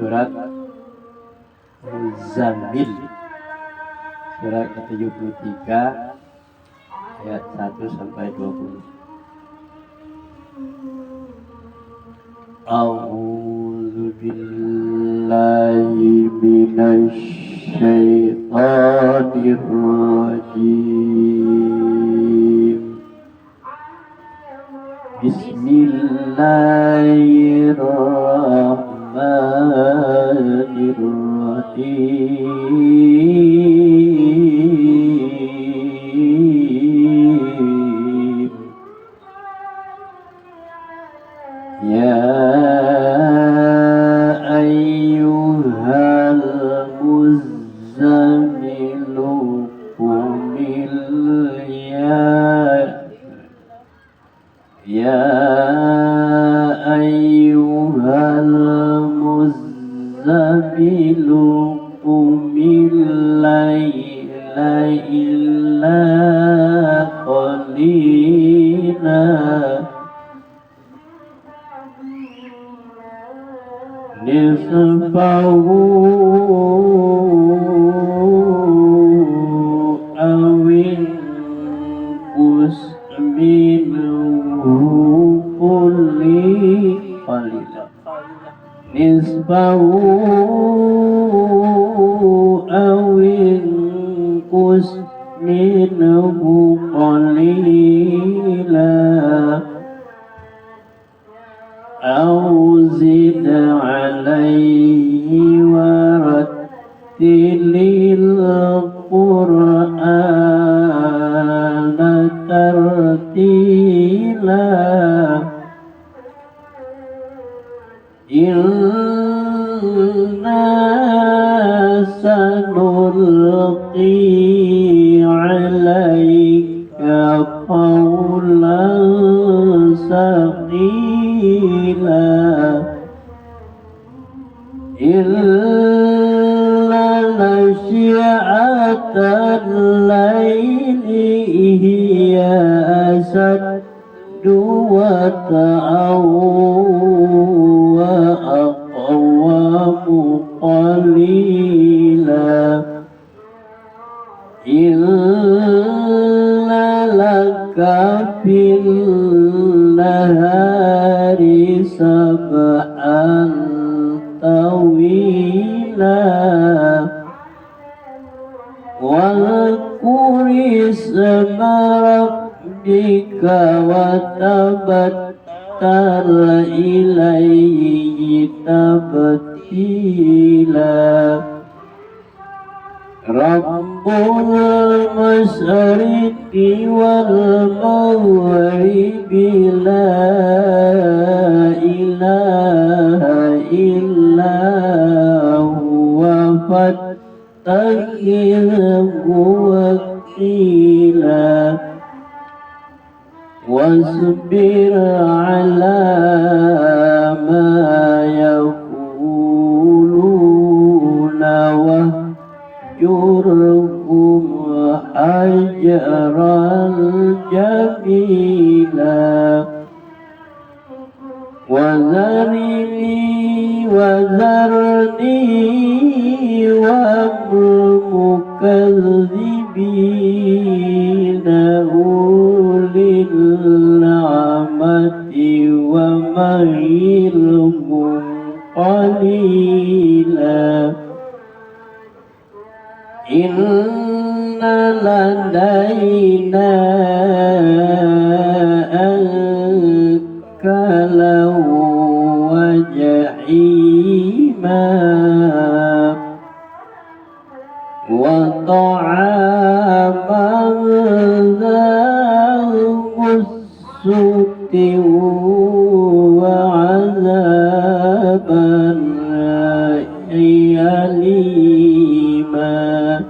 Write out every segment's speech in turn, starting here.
surat Muzammil, surat ke-73 ayat 1 sampai 20. A'udzu billahi minasy syaithanir rajim. Bismillahirrahmanirrahim. Ya ayyuhal muzammilu qumil ya ayyuhal muzammilu qumil laila illa qalila nisfahu awin qus minhu kulli qalila nisfahu awin qus minhu qalila أو زد عليه ورتل القرآن ترتيلا إنا سنلقي عليك قولا ثقيلا إلا نشأة الليل هي أشد وطئا وأقوم قليلا إلا لك في النهار سبحا طويلا واذكر اسم ربك وتبتل إليه تبتيلا رب المشرق والمغرب لا إله إلا هو فاتخذه وكيلا واصبر على ما يقولون واهجرهم هجرا جميلا وذرني والمكذبين أولي النعمة ومهلهم قليلا إن لدينا أنكالا وجحيما وطعاما ذا غصة وعذابا أليما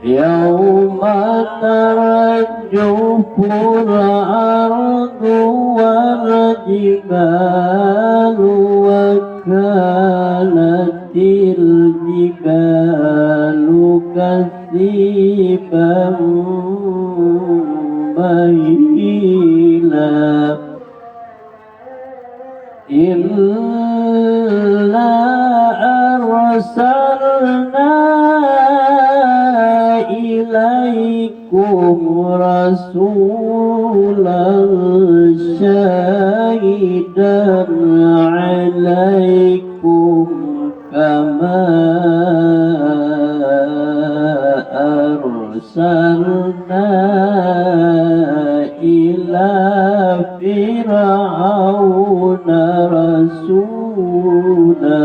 يوم ترجف الأرض والجبال وكانت الجبال كثيبا مهيلا إنا أرسلنا إليكم رسولا شاهدا عليكم كما أرسلنا إلى فرعون رسولا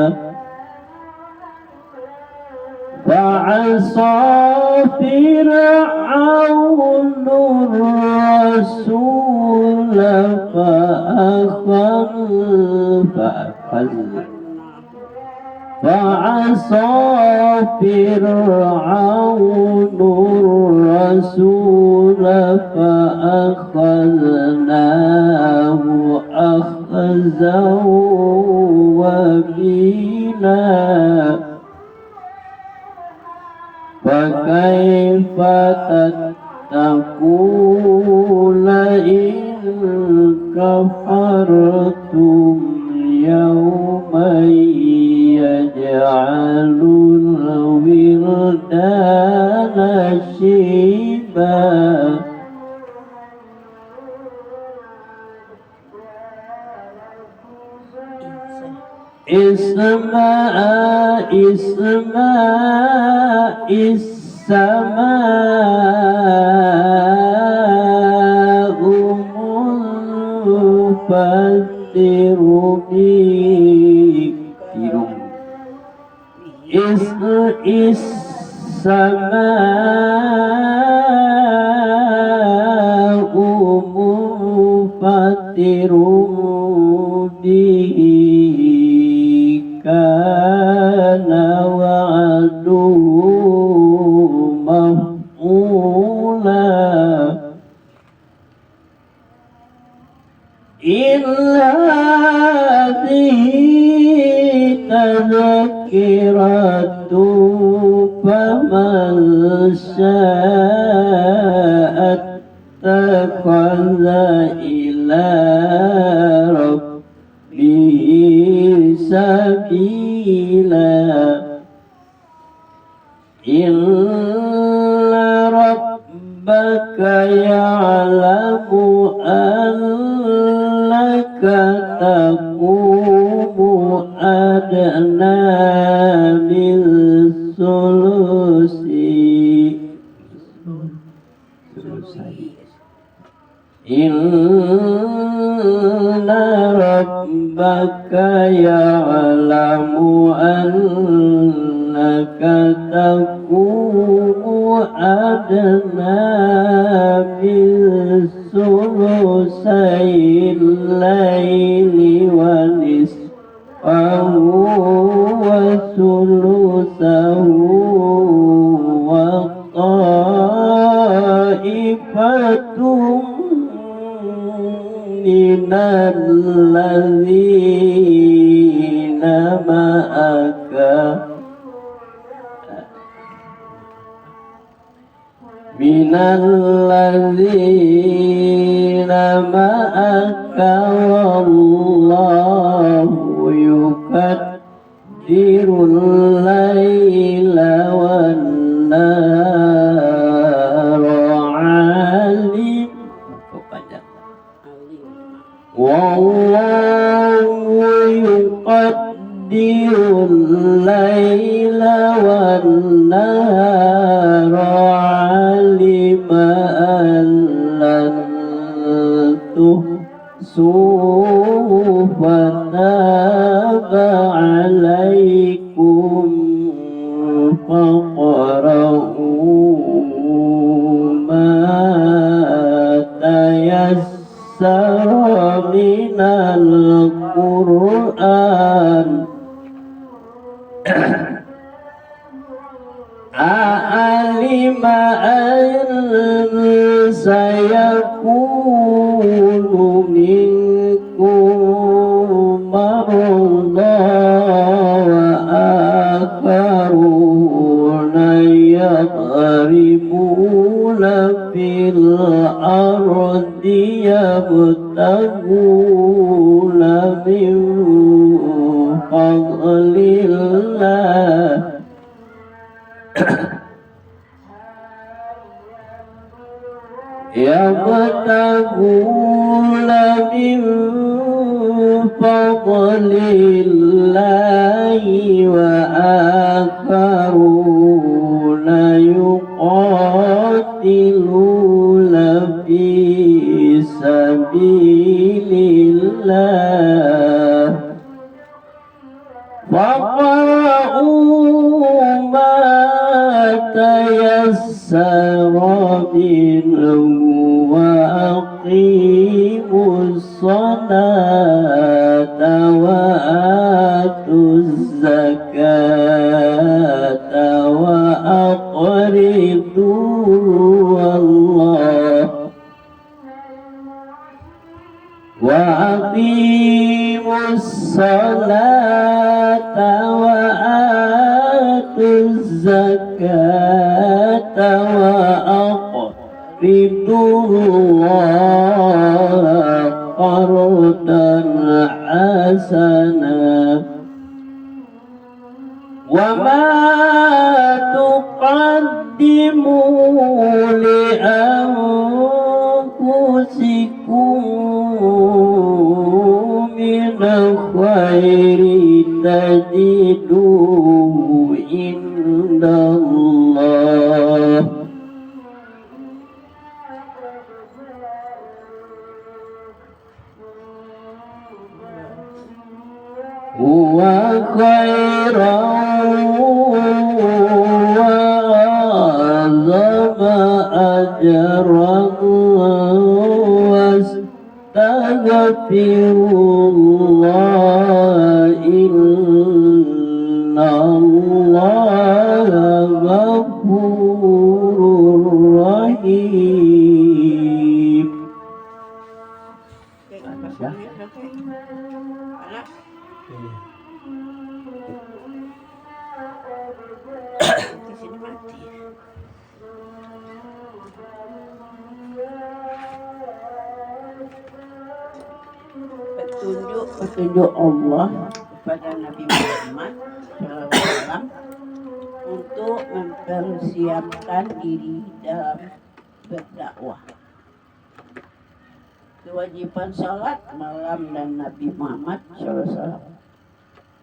فعصى فرعون الرسول فعصى فرعون الرسول فأخذناه أخذا وبيلا فكيف تتقون إن كفرتم يوما يجعل الولدان شيبا السماء منفطر به السماء منفطر به كان وعده مفعولا إن هذه تذكرة فمن شاء اتخذ إلى ربه سبيلا إن ربك يعلم أنك تقوم أدنى من إن ربك يعلم أنك تقوم أدنى من ثلثي الليل ونصفه وثلثه وطائفة من الذين معك والله يقدر الليل والنهار عالم والله يقدر الليل والنهار علم أن لن تحصوه فتاب عليكم فاقرؤوا ما تيسر من القرآن أعلم أن سيكون منكم مرضى وآخرون يضربون في الأرض يبتغون min fadlillah yabtaguna min fadlillahi wa akharuna yuqatiluna fi sabilillah faqra'u ma tayassara minhu wa aqimus salata wa atuz zakata wa aqridu Allah wa aqimus salata wa atuz zakata wa aqridu Allah qardan hasana wa ma tuqaddimu li anfusikum min khairin tajiduhu indallah huwa khairan wa azama ajran wastaghfirullah innallaha ghafurur rahim. Petunjuk Allah kepada Nabi Muhammad SAW untuk mempersiapkan diri dalam berdakwah. Kewajiban salat malam dan Nabi Muhammad SAW.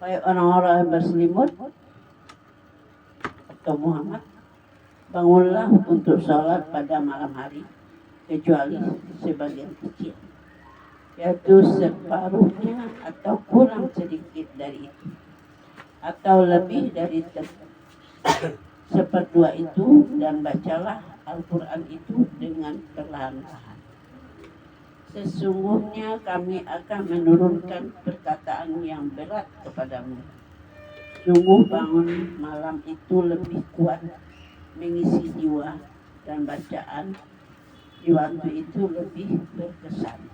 Baik orang-orang yang berselimut atau Muhammad, bangunlah untuk salat pada malam hari, kecuali sebagian kecil, yaitu separuhnya atau kurang sedikit dari itu, atau lebih dari seperdua itu, dan bacalah Al-Quran itu dengan perlahan-lahan. Sesungguhnya kami akan menurunkan perkataan yang berat kepadamu. Sungguh bangun malam itu lebih kuat mengisi jiwa, dan bacaan di waktu itu lebih berkesan.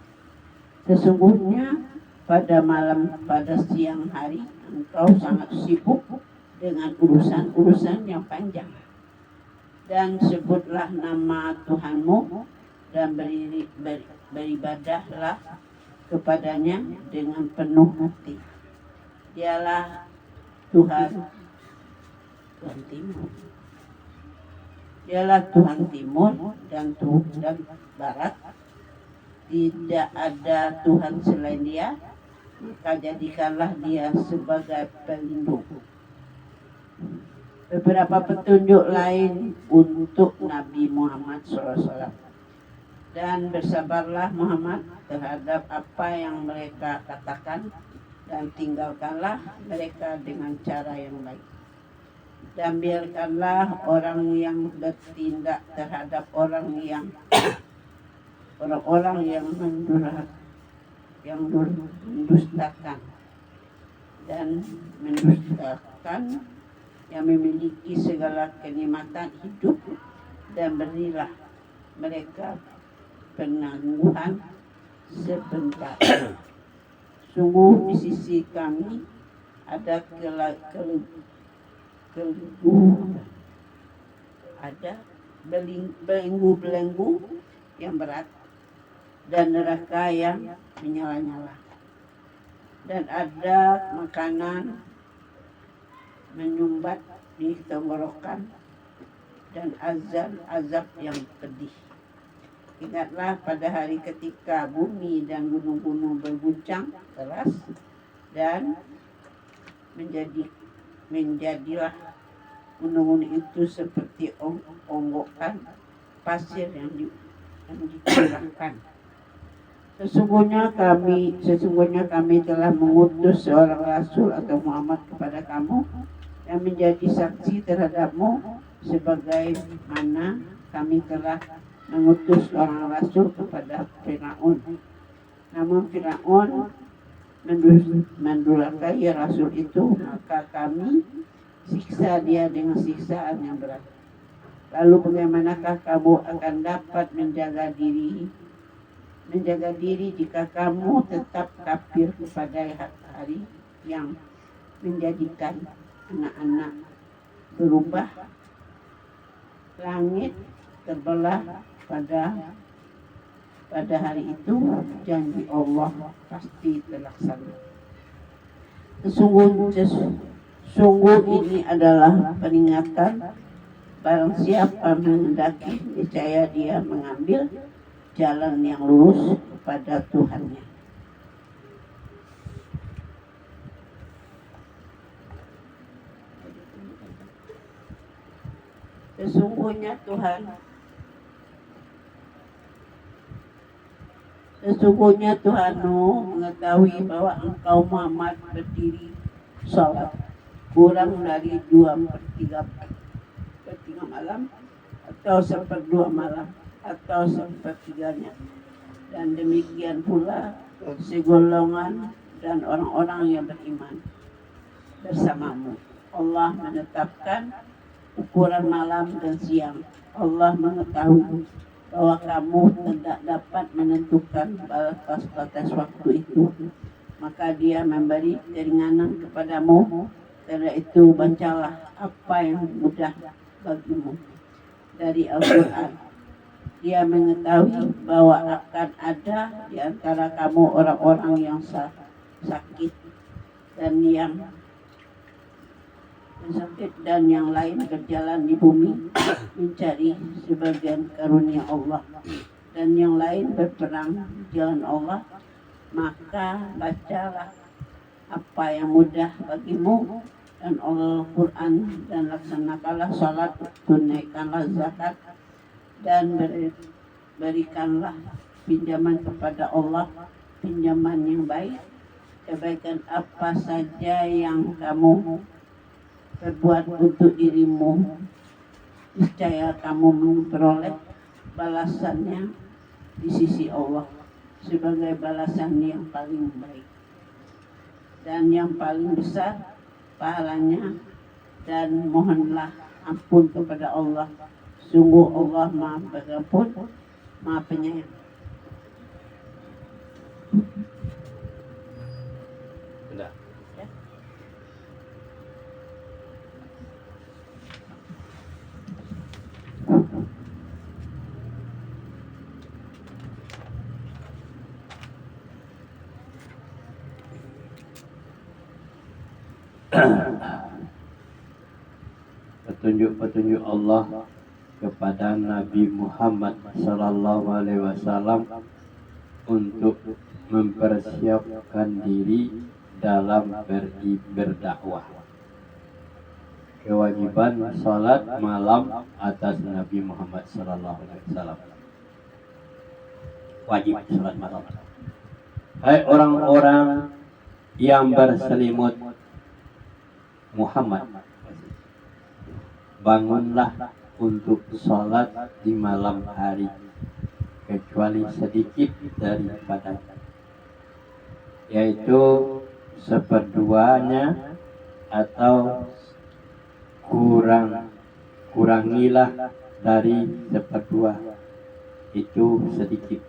Sesungguhnya pada siang hari engkau sangat sibuk dengan urusan-urusan yang panjang. Dan sebutlah nama Tuhanmu dan beribadahlah kepadanya dengan penuh hati. Dialah Tuhan timur. Dialah Tuhan timur dan barat. Tidak ada Tuhan selain Dia, maka jadikanlah Dia sebagai pelindung. Beberapa petunjuk lain untuk Nabi Muhammad SAW. Dan bersabarlah Muhammad terhadap apa yang mereka katakan, dan tinggalkanlah mereka dengan cara yang baik. Dan biarkanlah orang yang bertindak terhadap orang-orang yang mendustakan yang memiliki segala kenikmatan hidup, dan berilah mereka penangguhan sebentar. Sungguh di sisi kami ada belenggu-belenggu yang berat, dan neraka yang menyala-nyala. Dan ada makanan menyumbat di tenggorokan dan azab yang pedih. Ingatlah pada hari ketika bumi dan gunung-gunung berguncang keras dan menjadilah gunung-gunung itu seperti onggokan pasir yang dicurahkan. Sesungguhnya kami telah mengutus seorang rasul atau Muhammad kepada kamu yang menjadi saksi terhadapmu, sebagaimana kami telah mengutus seorang rasul kepada Firaun. Namun Firaun mendurhakai rasul itu, maka kami siksa dia dengan siksaan yang berat. Lalu bagaimanakah kamu akan dapat menjaga diri jika kamu tetap kafir kepada hari yang menjadikan anak-anak berubah, langit terbelah pada hari itu, janji Allah pasti terlaksana. Sungguh ini adalah peringatan, barang siapa menghendaki niscaya dia mengambil jalan yang lurus kepada Tuhannya. Sesungguhnya Tuhanmu mengetahui bahwa engkau Muhammad berdiri sholat kurang dari 2/3 malam atau 1/2 malam atau 1/3-nya, dan demikian pula segolongan dan orang-orang yang beriman bersamamu. Allah menetapkan ukuran malam dan siang. Allah mengetahui bahwa kamu tidak dapat menentukan batas waktu itu, maka dia memberi keringanan kepadamu. Karena itu bacalah apa yang mudah bagimu dari Al-Quran. Dia mengetahui bahwa akan ada di antara kamu orang-orang yang sakit dan yang lain berjalan di bumi mencari sebagian karunia Allah, dan yang lain berperang di jalan Allah. Maka bacalah apa yang mudah bagimu dan Al-Quran, dan laksanakanlah salat, tunaikanlah zakat, dan berikanlah pinjaman kepada Allah, pinjaman yang baik. Kebaikan apa saja yang kamu perbuat untuk dirimu, niscaya kamu memperoleh balasannya di sisi Allah sebagai balasan yang paling baik dan yang paling besar pahalanya. Dan mohonlah ampun kepada Allah, sungguh Allah Maha Pengampun, Maha Penyayang. Sudah. Ya. Petunjuk-petunjuk Allah kepada Nabi Muhammad sallallahu alaihi wasallam untuk mempersiapkan diri dalam berdakwah. Kewajiban salat malam atas Nabi Muhammad sallallahu alaihi wasallam. Wajib salat malam. Hai orang-orang yang berselimut Muhammad, bangunlah untuk sholat di malam hari, kecuali sedikit daripadanya, yaitu 1/2-nya atau kurangilah dari 1/2 itu sedikit,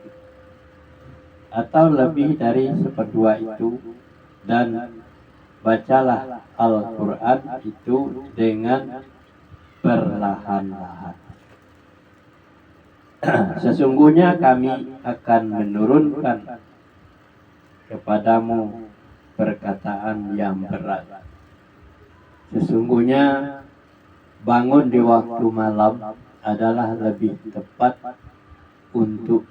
atau lebih dari 1/2 itu, dan bacalah Al-Quran itu dengan perlahan-lahan. Sesungguhnya kami akan menurunkan kepadamu perkataan yang berat. Sesungguhnya bangun di waktu malam adalah lebih tepat untuk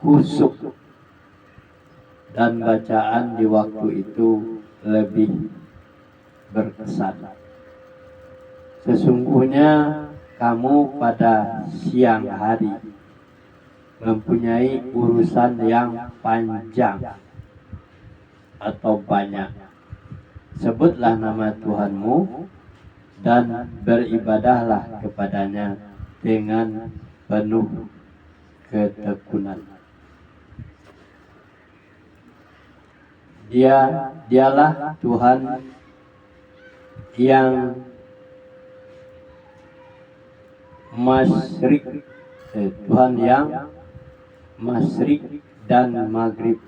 khusyuk, dan bacaan di waktu itu lebih berkesan. Sesungguhnya kamu pada siang hari mempunyai urusan yang panjang atau banyak. Sebutlah nama Tuhanmu dan beribadahlah kepadanya dengan penuh ketekunan. Dialah Tuhan yang masyrik, Tuhan yang masyrik dan maghrib,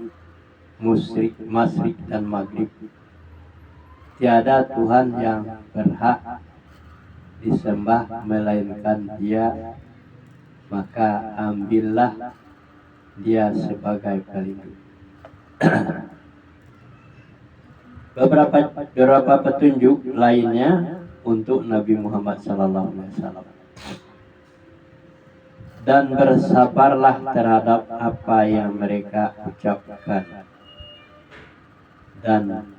masyrik dan maghrib. Tiada Tuhan yang berhak disembah melainkan Dia, maka ambillah Dia sebagai pelindung. Beberapa petunjuk lainnya untuk Nabi Muhammad SAW. Dan bersabarlah terhadap apa yang mereka ucapkan, dan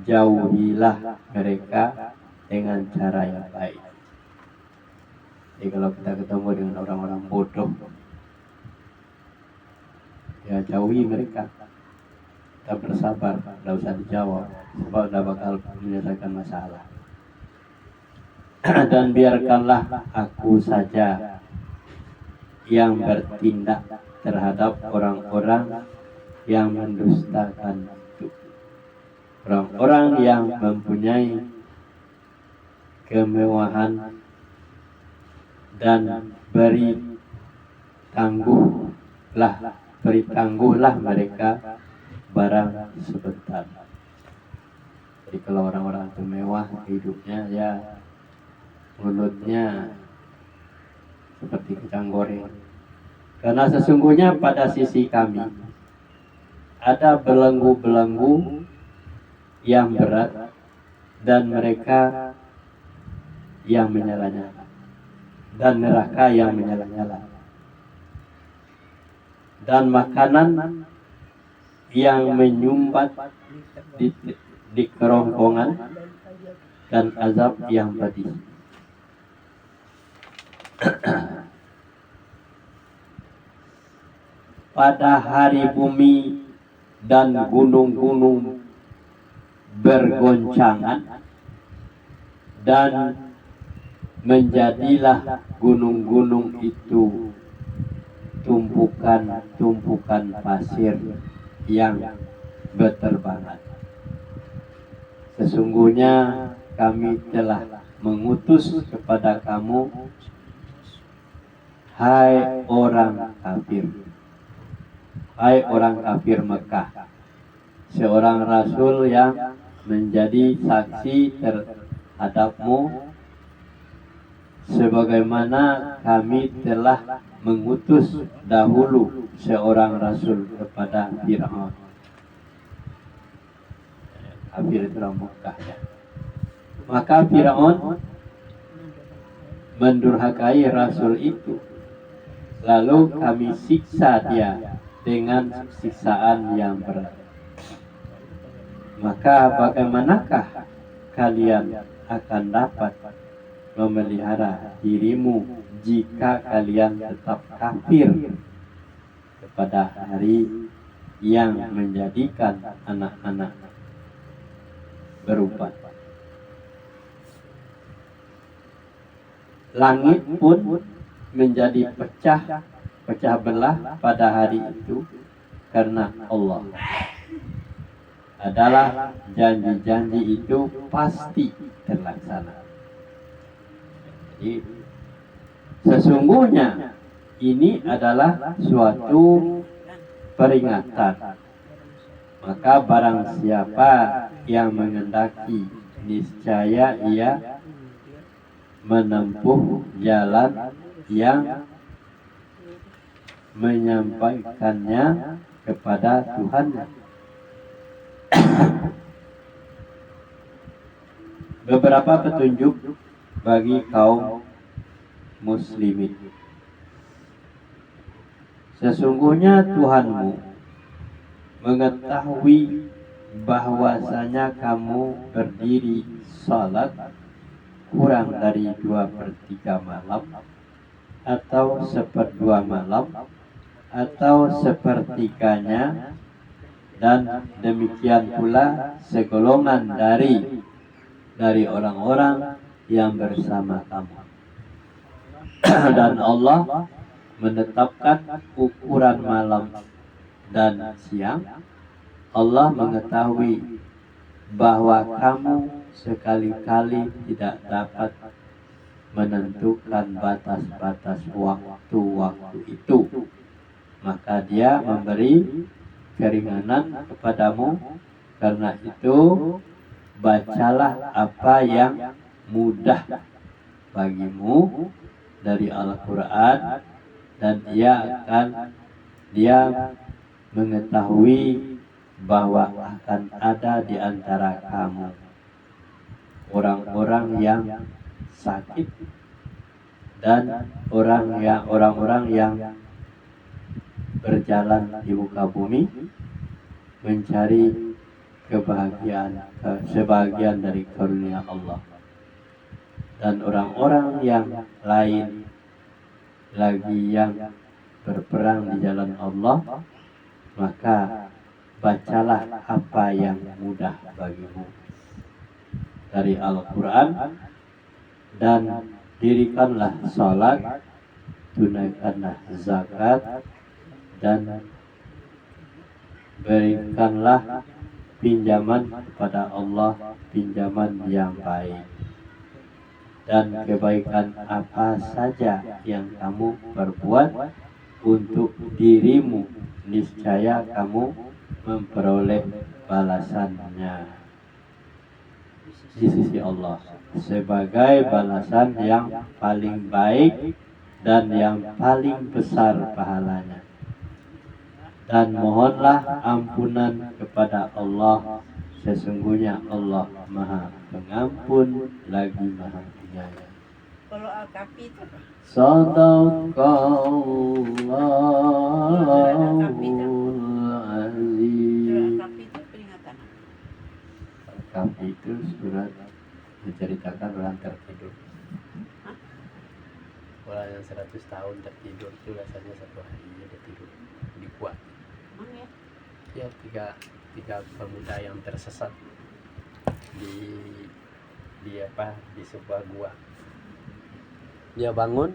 jauhilah mereka dengan cara yang baik. Jadi kalau kita ketemu dengan orang-orang bodoh, ya jauhi mereka. Kita bersabar, tidak usah dijawab, sebab tidak bakal menyelesaikan masalah. Dan biarkanlah aku saja yang bertindak terhadap orang-orang yang mendustakan itu, orang-orang yang mempunyai kemewahan, dan beri tangguhlah mereka barang sebentar. Jadi kalau orang-orang itu mewah hidupnya, ya mulutnya seperti kacang goreng. Karena sesungguhnya pada sisi kami ada belenggu-belenggu yang berat, dan mereka yang menyala-nyala, dan neraka yang menyala-nyala, dan makanan yang menyumbat di kerongkongan, dan azab yang pedih. Pada hari bumi dan gunung-gunung bergoncangan, dan menjadilah gunung-gunung itu tumpukan pasir yang berterbangan. Sesungguhnya kami telah mengutus kepada kamu, hai orang kafir Mekah, seorang rasul yang menjadi saksi terhadapmu, sebagaimana kami telah mengutus dahulu seorang rasul kepada Fir'aun. Kafir itu orang Mekah, ya. Maka Fir'aun mendurhakai rasul itu, lalu kami siksa dia dengan siksaan yang berat. Maka bagaimanakah kalian akan dapat memelihara dirimu jika kalian tetap kafir kepada hari yang menjadikan anak-anak berubat? Langit pun menjadi pecah belah pada hari itu, karena Allah adalah janji-janji itu pasti terlaksana. Jadi sesungguhnya ini adalah suatu peringatan. Maka barang siapa yang mengendaki, niscaya ia menempuh jalan yang menyampaikannya kepada Tuhannya. beberapa petunjuk bagi kaum muslimin. Sesungguhnya Tuhanmu mengetahui bahwasanya kamu berdiri salat kurang dari 2/3 malam, atau 1/2 malam, atau sepertiganya, dan demikian pula segolongan dari orang-orang yang bersama kamu. Dan Allah menetapkan ukuran malam dan siang. Allah mengetahui bahwa kamu sekali-kali tidak dapat menentukan batas-batas waktu-waktu itu, maka Dia memberi keringanan kepadamu. Karena itu bacalah apa yang mudah bagimu dari Al-Quran, dan dia mengetahui bahwa akan ada di antara kamu orang-orang yang sakit dan orang-orang yang berjalan di muka bumi mencari kebahagiaan, sebagian dari karunia Allah. Dan orang-orang yang lain lagi yang berperang di jalan Allah, maka bacalah apa yang mudah bagimu dari Al-Quran, dan dirikanlah salat, tunaikanlah zakat, dan berikanlah pinjaman kepada Allah, pinjaman yang baik. Dan kebaikan apa saja yang kamu perbuat untuk dirimu, niscaya kamu memperoleh balasannya di sisi Allah sebagai balasan yang paling baik dan yang paling besar pahalanya. Dan mohonlah ampunan kepada Allah, sesungguhnya Allah Maha Pengampun lagi Maha Penyayang. Kalau Al-Kafi itu apa? Sadaqallahul Surat Azim. Al-Kafi itu peringatan. Al-Kahfi itu surat menceritakan orang tertidur. Orang yang 100 tahun tertidur itu rasanya 1 hari dia tidur di gua. Emang ya? Ya, tiga pemuda yang tersesat di sebuah gua. Dia bangun,